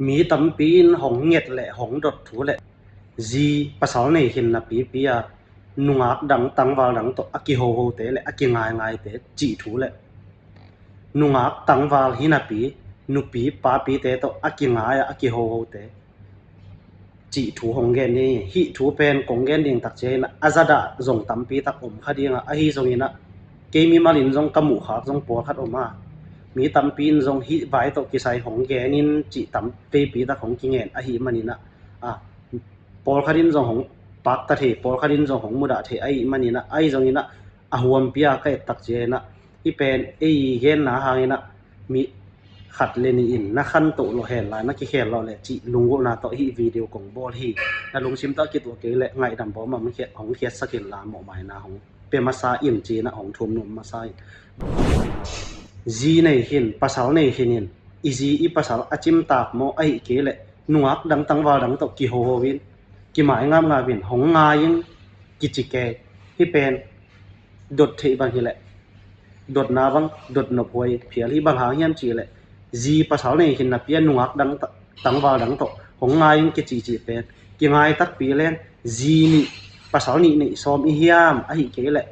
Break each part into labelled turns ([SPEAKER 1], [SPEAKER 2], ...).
[SPEAKER 1] มีตำปีนหงเงียดแหละหงดดถูแหละจีภาษาในเห็นนะปีอ่ะนุงอักดังตังวาดังตออากิโฮเตแหละอากิง่ายเตจีถูแหละนุงอักตังวาหินะปีนุปีปาปีเตตออากิง่ายอากิโฮเตจีถูหงแกนี่หิถูเป็นกงแกนดิงตักเจนะอาซาดะจงตำปีตักคดีงะอาฮิจงอินะเกมีมาลินจงกะหมู่ขาจงปัวคัดออกมามีตำปีนจงหิไว้ตอกิไซหงแกนินจีตำปีตักของกิเงนอาฮิมันนี่นะปอลคัดินจงหงปักตะเทปอลคัดินจงหงมุดะเทไอมันนี่นะไอจงอินะอาหวมปียกะตักเจนะที่เป็นเอเกนนะหางอินะมีขัดเลนอินนะคันโตโลเห็นลายนะกิเขนเราเลยจิลุงก็นาต่อฮีวิดีโอกงบอลฮีนะลุงชิมต่อกิตัวเกเลยไงดำบอมันเขียของเขียสกินลาหมอหมายนะของเป็นมาซาอินจีนะของทุ่มนุ่มมาซาจีในหินภาษาในหินินอีจีอีภาษาอาจิมตากโมไอเกเลยนัวดังตังวาดังต่อกิโฮวินกิหมายงามงาวินหงงายังกิจิเกที่เป็นดดเทบางทีแหละดดนาบังดดนบหวยเพียรีบางหางเฮียมจีแหละจีภาษาในหินนับเปียนัวดังตังวาดังต่อหงงายังกิจิจีเป็นกิง่ายตักปีเล่นจีนี่ภาษานี่ในซอมอีเฮียมไอเกแหละ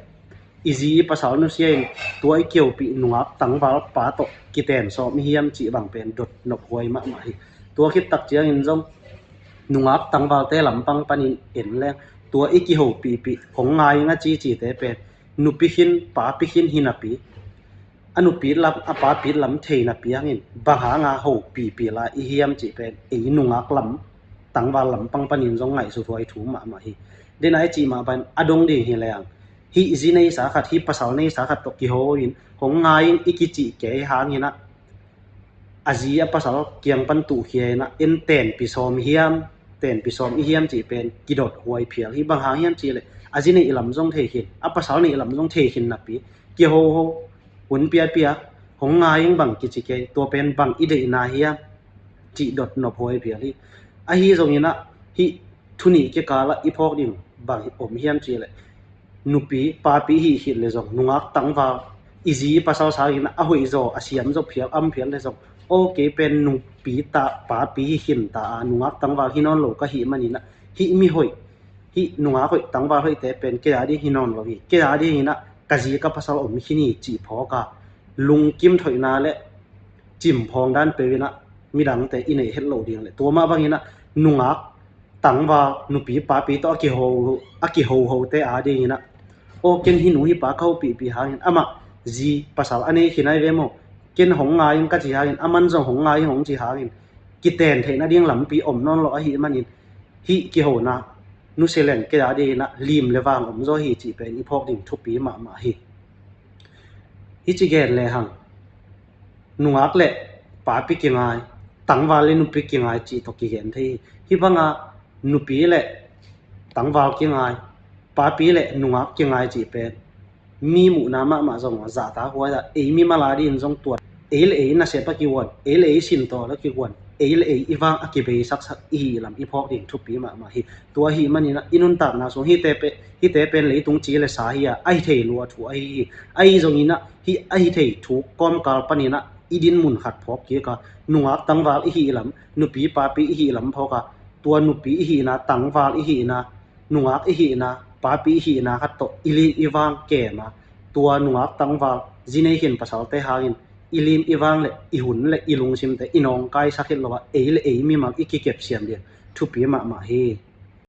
[SPEAKER 1] อีจีภาษาโนเซียนตัวไอเกี่ยวปีนัวตังวาปาตกิเตนซอมอีเฮียมจีบางเป็นดดนบหวยมะมาฮิตัวคิดตักเจียงอินจงนุงับตังวาเตลำปังปันินเอ็นแรงตัวอีกิโหปีของงายงะจีเตเป็นนุปิหินปาปิหินหินาปีอนุปีลำอปาปีลำเทนาปียังอินบางหางาโหปีลาอีเฮียมจีเป็นอีนุงักลำตังวาลำปังปันินจงไงสุดไว้ถูมาฮิเดนไอจีมาเป็นอดงดีฮิแรงฮิจีในสาขาฮิภาษาในสาขาตกิโหอินของงายอีกิจิเกหางอินะอาจีภาษาเกียงปันตุเฮียนะเอ็นเตนปิซอมเฮียมเต็นปิซอมอีเฮียมจีเป็นกิดดหวยเพียที่บางหางเฮียมจีเลยอาจีนี่ลำจงเทหินภาษานี่ลำจงเทหินนับปีเกี่ยวหุ่นเปียหงงายังบังกิจิเกตัวเป็นบังอิเดนาเฮียมจีดดนบหวยเพียที่อาฮีจงยินะฮิทุนีเกกาละอีพอกดิมบังอมเฮียมจีเลยนุปีปาปีฮิหินเลยจงนุงักตังวาอีจีภาษาสายินะอาหุยโจอาเซียมจงเพียอัมเพียเลยจงโอเคเป็นนุปีตาปาปีหินตานุงักตังวาหินอนโลกะหิมันนี่นะหิมีหอยหินุงักหอยตังวาหอยแต่เป็นเกาดีหินอนโลหิเกาดีหินะกะจีกับภาษาอมหินี่จีพอกะลุงกิมถอยนาและจิมพองด้านเปวินะมีดังแต่อินเฮลโลดีเลยตัวมาบางหินะนุงักตังวานุปีปาปีตออากิโฮแต่อาดีหินะโอเกนหินุหิปาเข้าปีหาหินอะมะจีภาษาอันนี้หินไอเวโมเกนหงงายังกะจีหากินอามันจงหงงายังหงจีหากินกิเตนเทนะเดียงลำปีอมนอนรอหิมันอินหิกิโหนะนุเซเลนเกดาดีนะลิมเลวางอมโซหิจีเป็นอีพอกดิ่งทุปีมาหิจิเกนเลยหังนุงักเละปาปิกิงายตังวาเลนุปิกิงายจีตกิเกนที่ฮิบังานุปีเละตังวากิงายปาปีเละนุงักกิงายจีเป็นมีหมู่นามะมาจงว่าตาหัวจะมีมาลาดินจงตัวนะเสพกิวันสินโตแล้วกิวันอีวังอกิเบสักอีลำอีพอกดิ่งทุปีมาฮิตัวฮิมันนี่นะอินุนตานะสงฮิเตเป็นเลยตรงจีเลสาฮิไอเทลัวถูไอจงอินะฮิไอเทถูกก้อมกาลปนินะอีดินมุนขัดพอกเกี่ยกะนุงักตังวาลอีฮิลำนุปีปาปีอีฮิลำพอกะตัวนุปีอีฮินะตังวาลอีฮินะนุงักอีฮินะปาปีหินาคัตโตอิลิมอีวังเกมาตัวนุงักตังวาจีเนหินภาษาเตหากินอิลิมอีวังเลอีหุ่นเลอีลุงชิมเตอีนองกายสักเห็นละว่าเอมีมาอีกิเก็บเสียมเดียทุปีมาเฮ